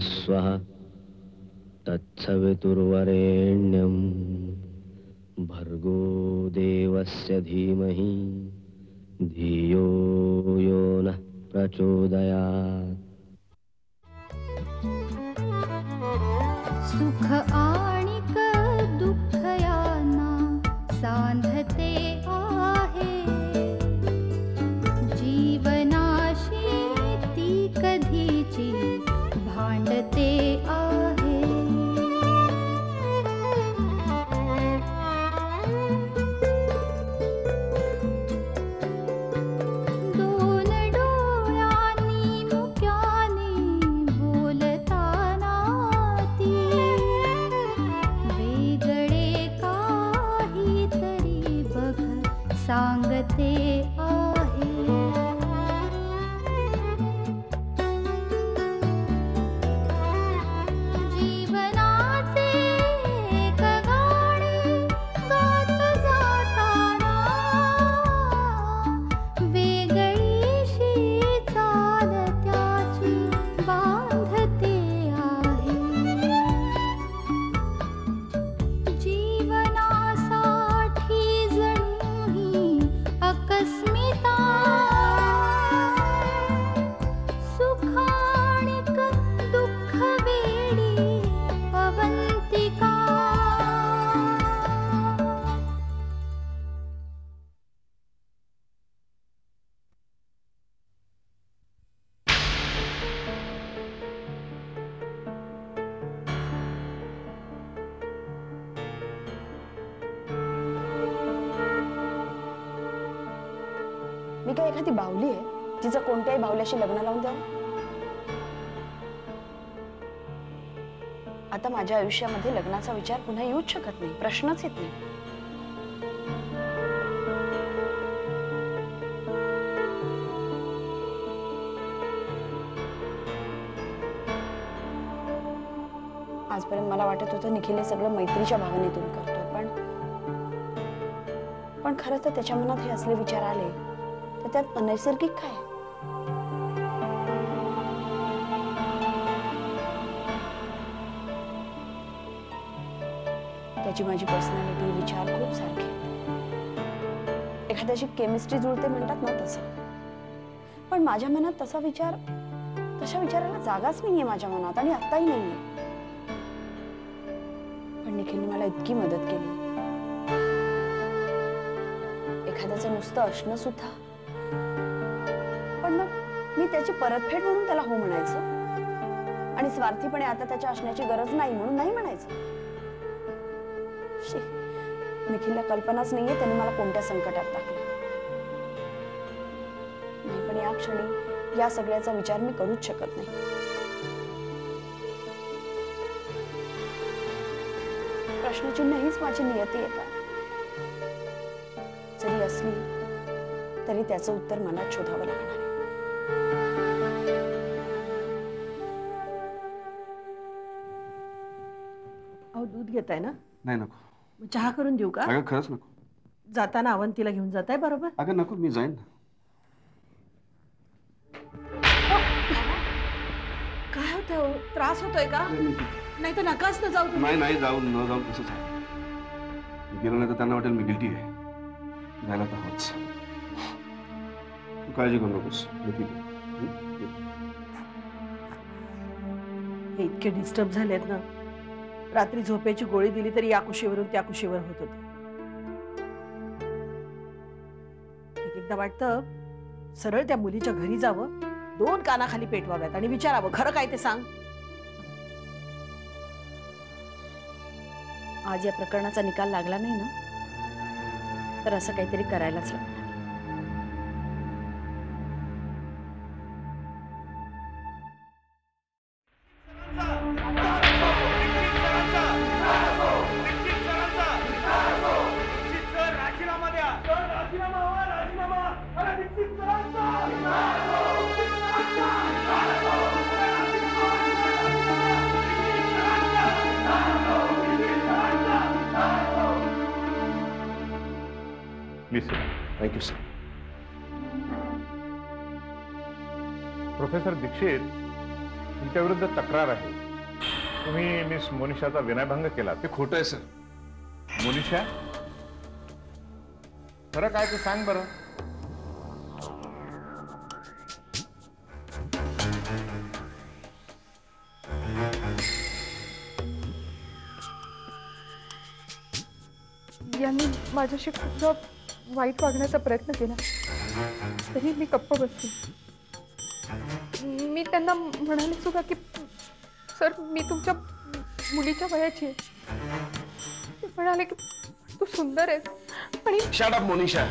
स्वः तत्सवितुर्वरेण्यं भर्गो देवस्य धीमहि धियो यो नः प्रचोदयात्। सुख आणिक दुःख यांना सांधते आहे, जीवनाशी ती कधीची भांडते आहे। दोन डोळ्यांनी मुक्याने बोलताना ती वेगळे काहीतरी बघ सांगते आहे। जीवनाचे एक गाणे गात जाताना वेगळीशी चाल त्याची बांधते आहे। जीवनासाठी जणू ही अकस्मिता, सुखाणिक दुःख वेडी अवंतिका। मी काय एखादी बावली आहे जिचं कोणत्याही बावल्याशी लग्न लावून द्यावं? आता माझ्या आयुष्यामध्ये लग्नाचा विचार पुन्हा येऊच शकत नाही, प्रश्नच येत नाही। आजपर्यंत मला वाटत होतं निखिल हे सगळं मैत्रीच्या भावनेतून करतोय, पण खरं तर त्याच्या मनात हे असले विचार आले तर त्यात अनैसर्गिक काय? त्याची माझी पर्सनॅलिटी, विचार खूप सारखे। एखाद्याची केमिस्ट्री जुळते म्हणतात ना तसं, पण माझ्या मनात तशा विचाराला जागाच नाहीये माझ्या मनात, आणि आत्ताही नाहीये। पण निखिलने मला इतकी मदत केली। एखाद्याचं नुसतं असणं सुद्धा, पण मग मी त्याची परतफेड म्हणून त्याला हो म्हणायचं, आणि स्वार्थीपणे आता त्याच्या असण्याची गरज नाही म्हणून नाही म्हणायचं। निखिलला कल्पनाच नाहीये त्याने मला कोणत्या संकटात टाकलं। नाही, पण या क्षणी या सगळ्याचा विचार मी करूच शकत नाही। प्रश्नचिन्ह हीच माझी नियती येतात, जरी असली तरी त्याचं उत्तर मनात शोधावं लागणार आहे। अहो, दूध घेताय ना? नाही नको। मग चहा करून देऊ का? अगं खरंच नको। जाताना अवंतीला घेऊन जाताय बरोबर? अगं नको, मी जाईन ना। काय होतं? त्रास होतोय का? नाही तर नकाच ना जाऊ तुम्ही। नाही नाही, जाऊन न जाऊन तसंच आहे। गेलो नाही तर त्यांना वाटेल मी गिल्टी आहे। जायला तर हवंच। तू काळजी करू नकोस, मी ठीक आहे। हे इतके डिस्टर्ब झालेत ना, रात्री झोपेची गोळी दिली तरी या कुशीवरून त्या कुशीवर होत होते। एकदा वाटतं सरळ त्या मुलीच्या घरी जावं, दोन कानाखाली पेटवाव्यात आणि विचारावं खरं काय ते सांग। आज या प्रकरणाचा निकाल लागला नाही ना, तर असं काहीतरी करायलाच लागणार। Please sir. Thank you sir. Professor Dikshit, तुमच्या विरुद्ध तक्रार आहे. तुम्ही मिस मोनिशाचा विनयभंग केला. ते खोटं आहे सर. मोनिशा, खरं काय ते सांग बरं. यांनी माझ्याशी खूपदा वाईट वागण्याचा प्रयत्न केला, तरी मी गप्प बसली. मी त्यांना म्हणाले सुद्धा की सर, मी तुमच्या मुलीच्या वयाची आहे. ते म्हणाले की तू सुंदर आहेस. आणि शट अप मोनिशा.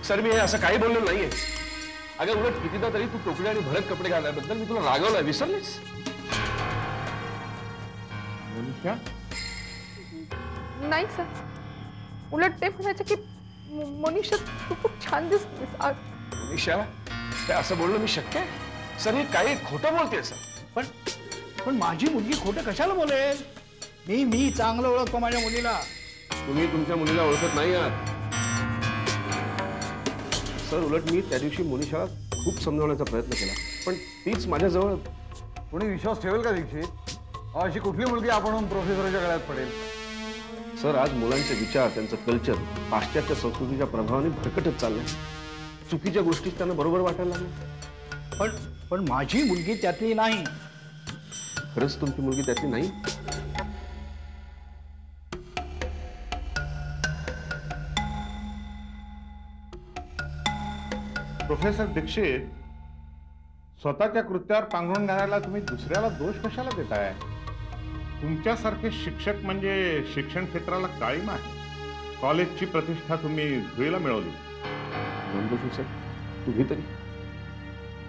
सर, मी हे असं काही बोललो नाहीये. अगं, उलट कितीदा तरी तू टोकले आणि भडक कपडे घालण्याबद्दल मी तुला रागवलाय, विसरलीस? मोनिशा, नाही सर, उलट ते म्हणायचे की मोनिशा, तू खूप छान दिसतेस आज. मोनिशा, ते असं बोलणं मी शक्य आहे? सर, हे काही खोटं बोलते सर. पण माझी मुलगी खोटं कशाला बोलेल? मी चांगलं ओळखतो माझ्या मुलीला. तुम्ही तुमच्या मुलीला ओळखत नाही आहात सर. उलट मी त्या दिवशी मोनिशाला खूप समजावण्याचा प्रयत्न केला, पण तीच माझ्याजवळ. कोणी विश्वास ठेवेल का दीक्षित? अशी कुठली मुलगी आपण प्रोफेसरच्या गळ्यात पडेल? सर, आज मुलांचे विचार, त्यांचं कल्चर पाश्चात्य संस्कृतीच्या प्रभावाने भरकटत चाललंय. चुकीच्या गोष्टी त्यांना बरोबर वाटायला लागल्या. पण माझी मुलगी त्यातली नाही. खरंच तुमची मुलगी त्यातली नाही? प्रोफेसर दीक्षित, स्वतःच्या कृत्यावर पांघरून घालायला तुम्ही दुसऱ्याला दोष कशाला देताय? तुमच्यासारखे शिक्षक म्हणजे शिक्षण क्षेत्राला काळीमा आहे. कॉलेजची प्रतिष्ठा तुम्ही धुळीला मिळवली. नंदोशी सर, तुम्ही तरी.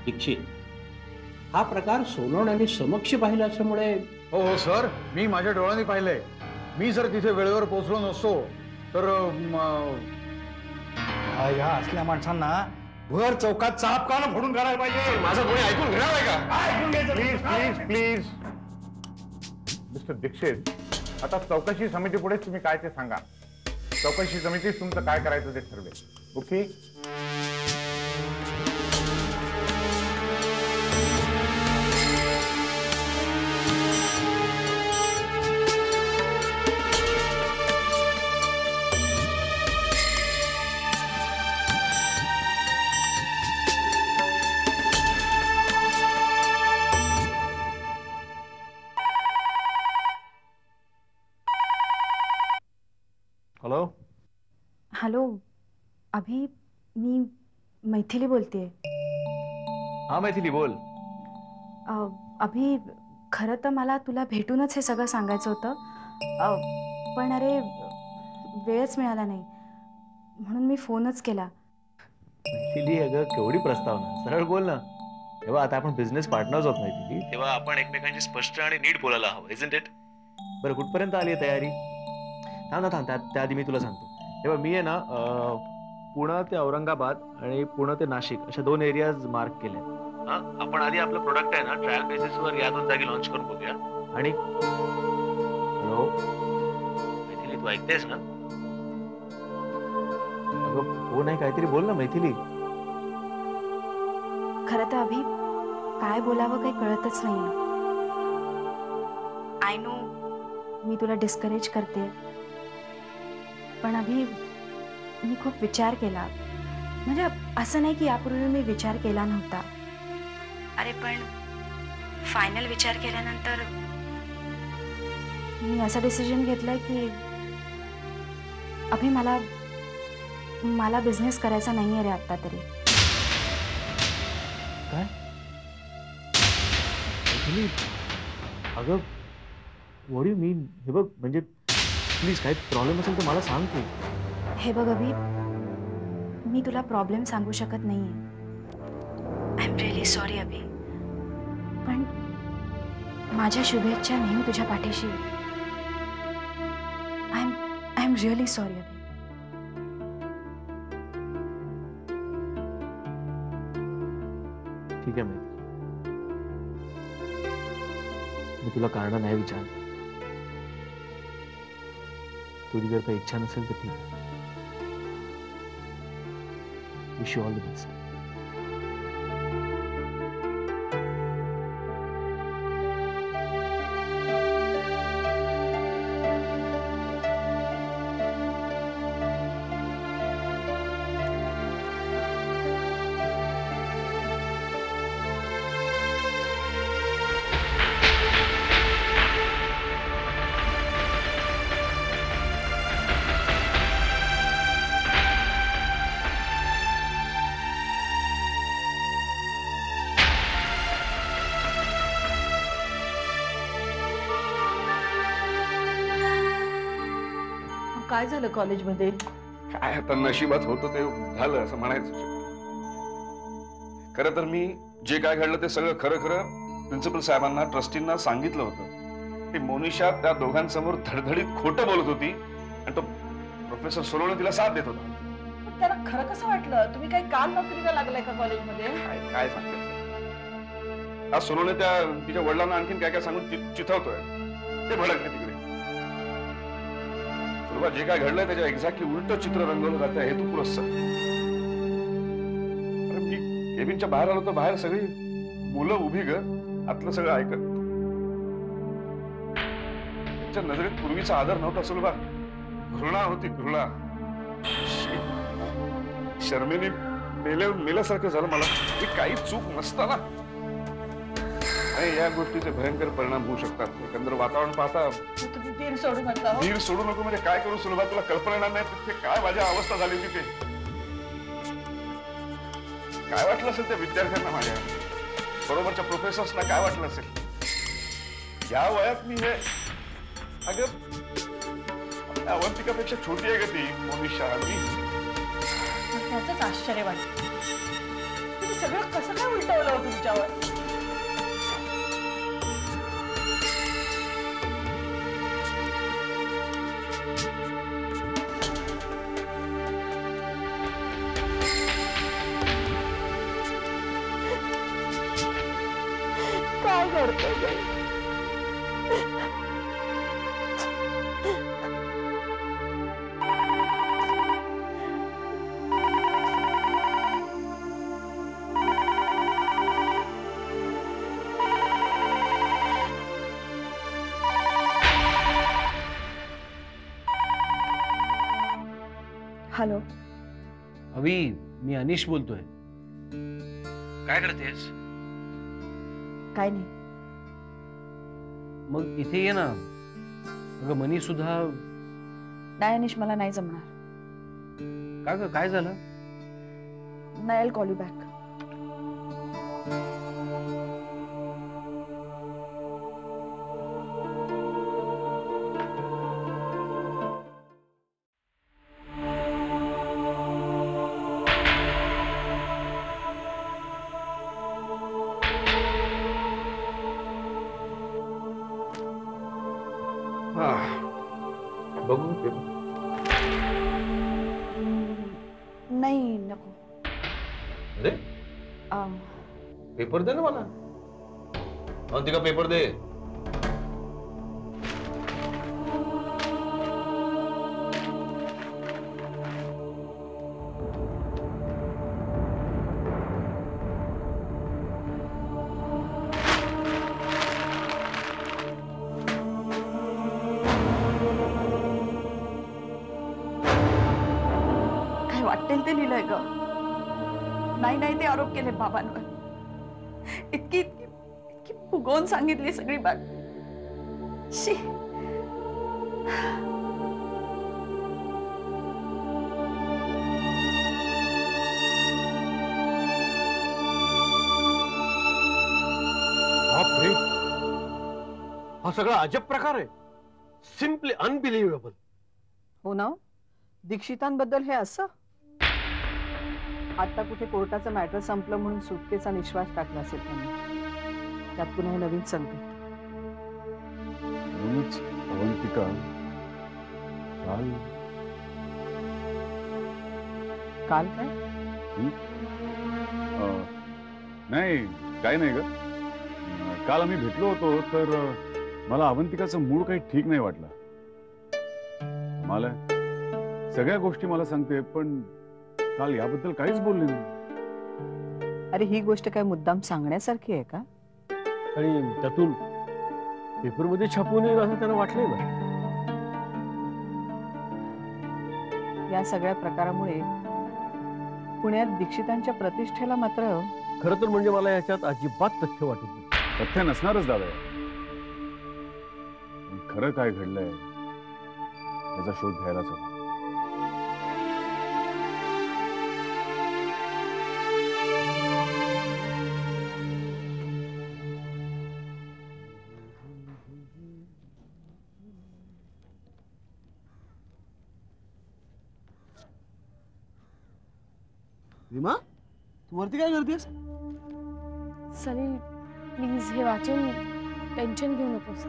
दीक्षित, हा प्रकार सोनवण्याने समक्ष पाहिला असल्यामुळे. हो सर, मी माझ्या डोळ्यांनी पाहिलंय. मी जर तिथे वेळेवर पोहोचलो नसतो तर ह्या असल्या माणसांना भर चौकात चापकानं फोडून काढायला पाहिजे. माझं कोणी ऐकून घेणार आहे का? ऐकून घ्यायचं. Please please please mister Dikshit, आता चौकशी समिती पुढेच तुम्ही काय ते सांगा. चौकशी समितीच तुमचं काय करायचं ते ठरवेल. ओके? हॅलो. हॅलो अभि, मी मैथिली बोलतेय. हा मैथिली, बोल. अभि, खरं तर मला तुला भेटूनच हे सगळं सांगायचं होतं, पण अरे वेळच मिळाला नाही, म्हणून मी फोनच केला. मैथिली, अगं केवढी प्रस्तावना, सरळ बोल ना. तेव्हा आता आपण बिझनेस पार्टनर्स होत मैथिली, तेव्हा आपण एकमेकांशी स्पष्ट आणि नीट बोलायला हवं, इजंट इट? बरं, कुठपर्यंत आली आहे तयारी? थांब त्याआधी मी तुला सांगतो. तेव्हा मी आहे ना, पुणे ते औरंगाबाद आणि पुणे ते नाशिक अशा 2 एरियाज मार्क केले. हा, आपण आधी आपलं प्रोडक्ट आहे ना ट्रायल बेसिसवर या 2 जागी लॉन्च करून बघूया. आणि हॅलो मैथिली, तू ऐकतेस ना? अगं हो नाही, काहीतरी बोल ना मैथिली. खरं तर अभि, काय बोलावं काही कळतच नाहीये. आय नो मी तुला डिस्करेज करते, पण अभि मी खूप विचार केला. म्हणजे असं नाही की यापूर्वी मी विचार केला नव्हता. अरे पण फायनल विचार केल्यानंतर मी असं डिसिजन घेतलंय की अभि, मला बिझनेस करायचा नाहीये रे आत्ता तरी. काय मैथिली? अगं व्हॉट यू मीन? हे बघ, म्हणजे प्लीज काही प्रॉब्लेम असेल तर मला सांग तू. हे बघ अभि, मी तुला प्रॉब्लेम सांगू शकत नाहीये. आय एम रिअली सॉरी अभि, पण माझ्या शुभेच्छा नेहमी तुझ्या पाठीशी. आय एम रिअली सॉरी अभि. ठीक आहे मैथिली, मी तुला कारण नाही विचारलं. तुझी जर काही इच्छा नसेल तर ठीक. Wish you all the best. काय झालं कॉलेजमध्ये? काय आता नशिबात होतं ते झालं असं म्हणायचं. खरं तर मी जे काय घडलं ते सगळं खरं खरं प्रिन्सिपल साहेबांना ट्रस्टींना सांगितलं होतं. ती मोनिशा त्या दोघांसमोर धडधडीत खोटं बोलत होती आणि तो प्रोफेसर सोलोने तिला साथ देत होता. पण त्याला खरं कसं वाटलं? तुम्ही काही काल नोकरीला लागलाय का कॉलेजमध्ये? काय सांगते आज सोनूने त्या तिच्या वडिलांना आणखीन काय काय सांगून चिथवतोय. ते भडकले तिकडे. सुरुवात जे काय घडलंय त्याच्या एक्झॅक्टली उलट चित्र रंगवलं जातं हेतुपुरस्सर. मी केबिनच्या बाहेर आलो तर बाहेर सगळी मुलं उभी ग आतलं सगळं ऐकत. त्यांच्या नजरेत पूर्वीचा आदर नव्हता सुलभा, घृणा होती, घृणा. शर्मेने मेल्यासारखं झालं मला. ही काही चूक नसताना या गोष्टीचे भयंकर परिणाम होऊ शकतात. एकंदर वातावरण पाहता तुम्ही धीर सोडू नका. धीर सोडू नको म्हणजे काय करू सुलभा, तुला कल्पना नाही तिथे काय माझी अवस्था झाली होती. ते काय वाटलं असेल त्या विद्यार्थ्यांना, माझ्या बरोबरच्या प्रोफेसर्सना काय वाटलं असेल. या वयात मी हे अगं अवंतिकापेक्षा छोटी आहे का ती मोनिशा. मी त्याच आश्चर्य वाटत. तुम्ही सगळं कसं काय उलटवलं तुमच्यावर? काय घडतंय? हॅलो अवी, मी अनिश बोलतोय. काय करतेस? काय नाही. मग इथे ये ना. अगं मनी सुद्धा. नाही अनिश, मला नाही जमणार. का ग, काय झालं? नाही, आय कॉल यू बॅक. बघू नाही, नको. अरे पेपर दे ना मला. अवंतिका पेपर दे. वाटेल ते लिहिलंय ग. नाही नाही ते आरोप केले बाबांवर. इतकी इतकी इतकी फुगवून सांगितली सगळी बात. शी. बापरे, हा सगळा अजब प्रकार आहे. Simply unbelievable. हो ना, दीक्षितांबद्दल हे असं. आता कुठे कोर्टाचं मॅटर संपलं म्हणून सुटकेचा निश्वास टाकला असेल त्यांनी. त्यात पुन्हा नवीन संकट. म्हणूनच अवंतिका काल काय? नाही, काय नाही ग. काल आम्ही भेटलो होतो तर मला अवंतिकाचं मूड काही ठीक नाही वाटलं. मला सगळ्या गोष्टी मला सांगते पण काल याबद्दल काहीच बोलले नाही. अरे ही गोष्ट काय मुद्दाम सांगण्यासारखी आहे का? आणि त्यातून पेपरमध्ये छापून येईल असं त्यांना वाटलंय ना. या सगळ्या प्रकारामुळे पुण्यात दीक्षितांच्या प्रतिष्ठेला मात्र. खरं तर म्हणजे मला याच्यात अजिबात तथ्य वाटत नाही. तथ्य नसणारच दादा. खरं काय घडलंय याचा शोध घ्यायलाच हवा. रीमा तू वरती काय करतेस? सलील प्लीज हे वाचून टेन्शन घेऊ नकोस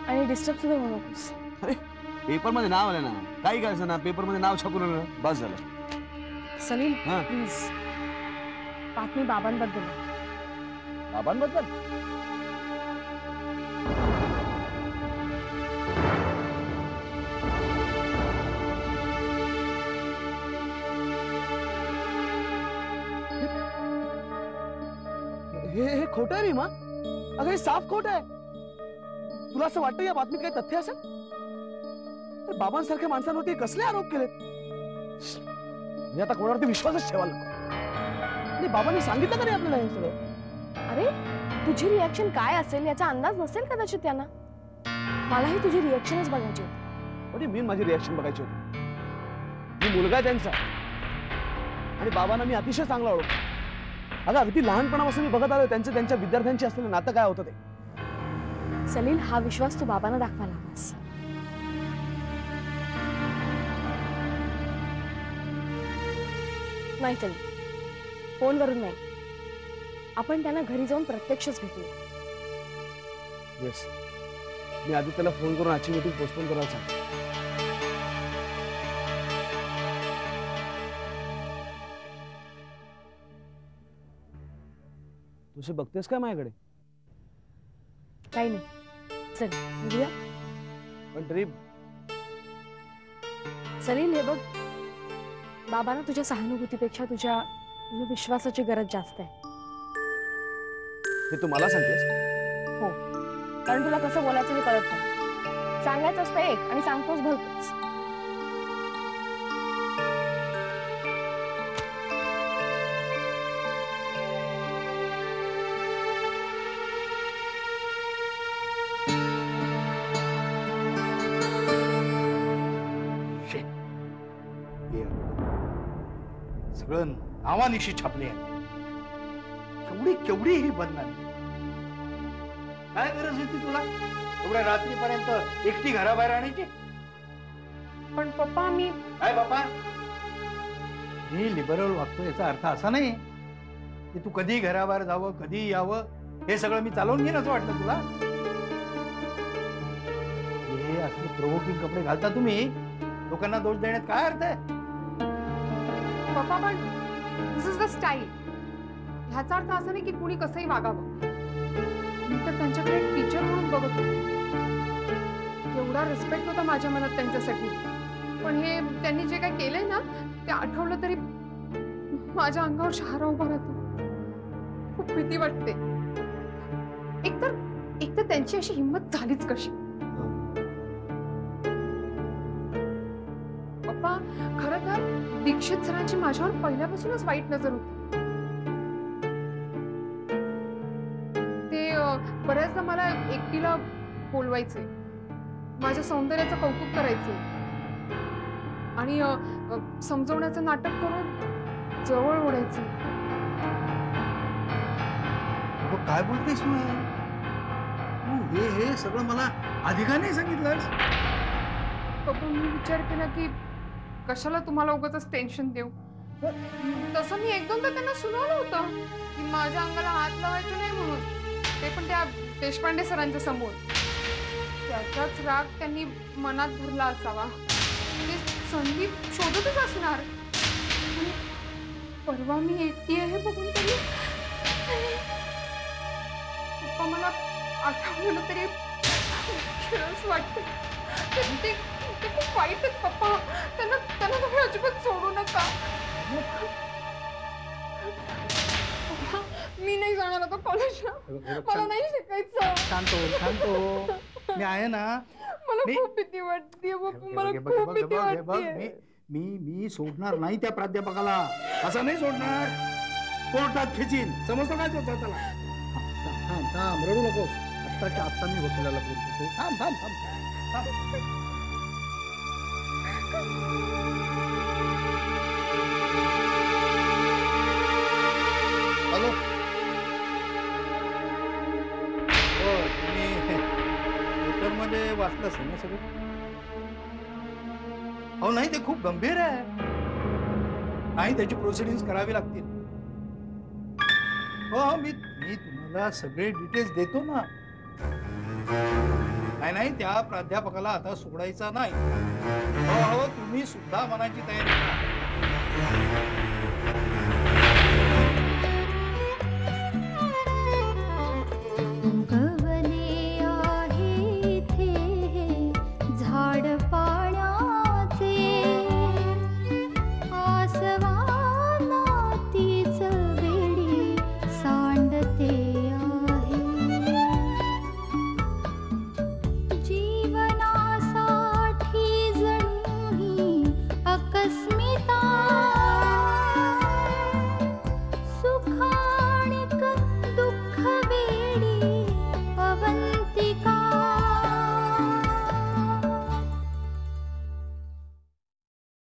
आणि डिस्टर्ब सुद्धा होऊ नकोस. अरे पेपर मध्ये नाव आलं ना, काही करायचं ना, पेपर मध्ये नाव छापून आलं बस झालं. सलील हा. प्लीज बातमी बाबांबद्दल आहे. बाबांबद्दल? हे खोटं आहे रीमा. अगं हे साफ खोटं आहे. तुला असं वाटतं या बातमीत काही तथ्य असेल? तर बाबांसारख्या माणसांवरती कसले आरोप केलेत? मी आता कोणावरती विश्वासच ठेवायला नको. आणि बाबांनी सांगितलं तरी आपल्याला हे सगळं. अरे तुझी रिॲक्शन काय असेल याचा अंदाज नसेल कदाचित त्यांना. मलाही तुझी रिॲक्शनच बघायची होती. म्हणजे मी माझी रिॲक्शन बघायची होती. मी मुलगा आहे त्यांचा आणि बाबांना मी अतिशय चांगला ओळखतो. अगं अगदी लहानपणापासून मी बघत आलोय त्यांच्या विद्यार्थ्यांची असलेलं नातं काय होतं ते. सलील हा विश्वास तू बाबांना दाखवायला हवास. नाही सलील, फोनवरून नाही, आपण त्यांना घरी जाऊन प्रत्यक्षच भेटूया. येस, मी आदित्यला फोन करून आजची मीटिंग पोस्टपोन करायला सांगतो. तुझे बघतेस काय माझ्याकडे? काही नाही, चल बघूया. पण तरी सलील हे बघ, बाबांना तुझ्या सहानुभूतीपेक्षा तुझ्या विश्वासाची गरज जास्त आहे. हे तू मला सांगतेस? हो, कारण तुला कसं बोलायचं हे कळत नाही. सांगायचं असतं एक आणि सांगतोच भलतंच. सगळं नावानिशी छापले आहे. केवढी केवढी ही बदनामी. काय गरज होती तुला एवढ्या रात्रीपर्यंत एकटी घराबाहेर आणायची? पण पप्पा मी काय बापा? मी लिबरल वागतो याचा अर्थ असा नाही की तू कधी घराबाहेर जावं कधी यावं हे सगळं मी चालवून घेईन असं वाटलं तुला? हे असले प्रोवोकिंग कपडे घालता तुम्ही, लोकांना दोष देण्यात काय अर्थ आहे? पप्पा पण दिस इज द स्टाईल. ह्याचा अर्थ असा नाही की कुणी कसंही वागावं. मी तर त्यांच्याकडे एक टीचर म्हणून बघत होते. एवढा रिस्पेक्ट होता माझ्या मनात त्यांच्यासाठी. पण हे त्यांनी जे काही केलंय ना ते आठवलं तरी माझ्या अंगावर शहारा उभा राहतो. खूप भीती वाटते. एकतर त्यांची अशी हिंमत झालीच कशी? पप्पा खरं तर दीक्षित सरांची माझ्यावर पहिल्यापासूनच वाईट नजर होती. ते बऱ्याचदा मला एकटीला बोलवायचे, माझ्या सौंदर्याचं कौतुक करायचे आणि समजवण्याचं नाटक करून जवळ ओढायचे. काय बोलतेस तू? हे सगळं मला आधी का नाही सांगितलंस? पप्पा मी विचार केला की कशाला तुम्हाला उगाच टेन्शन देऊ. तसं मी एक दोनदा त्यांना सुनावलं होतं की माझ्या अंगाला हात लावायचं नाही म्हणून, ते पण त्या देशपांडे सरांच्या समोर. त्याचाच राग त्यांनी मनात धरला असावा. ते संधी शोधतच असणार. परवा मी एकटी आहे बघून तरी पप्पा मला आठवलं तरी खरंच वाटतं. ते खूप वाईट आहेत पप्पा. त्यांना तुम्ही अजिबात सोडू नका. मी नाही जाणार आता कॉलेजला. मला नाही शिकायचं. शांत हो. मी आहे ना. मला खूप भीती वाटते बापू. मला खूप भीती वाटते. मी सोडणार नाही त्या प्राध्यापकाला. असं नाही सोडणार. कोर्टात खेचीन. समजतं काय त्याला? थांब रडू नकोस. आत्ताच्या आत्ता मी वकिलाला बोलतो. थांब. हॅलो. हो तुम्ही पेपरमध्ये वाचलं असेल ना सगळं? अहो नाही, ते खूप गंभीर आहे. नाही त्याची प्रोसिडिंग्स करावी लागतील. हो मी तुम्हाला सगळे डिटेल्स देतो ना. नाही त्या प्राध्यापकाला आता सोडायचा नाही. हो तुम्ही सुद्धा मनाची तयारी करा.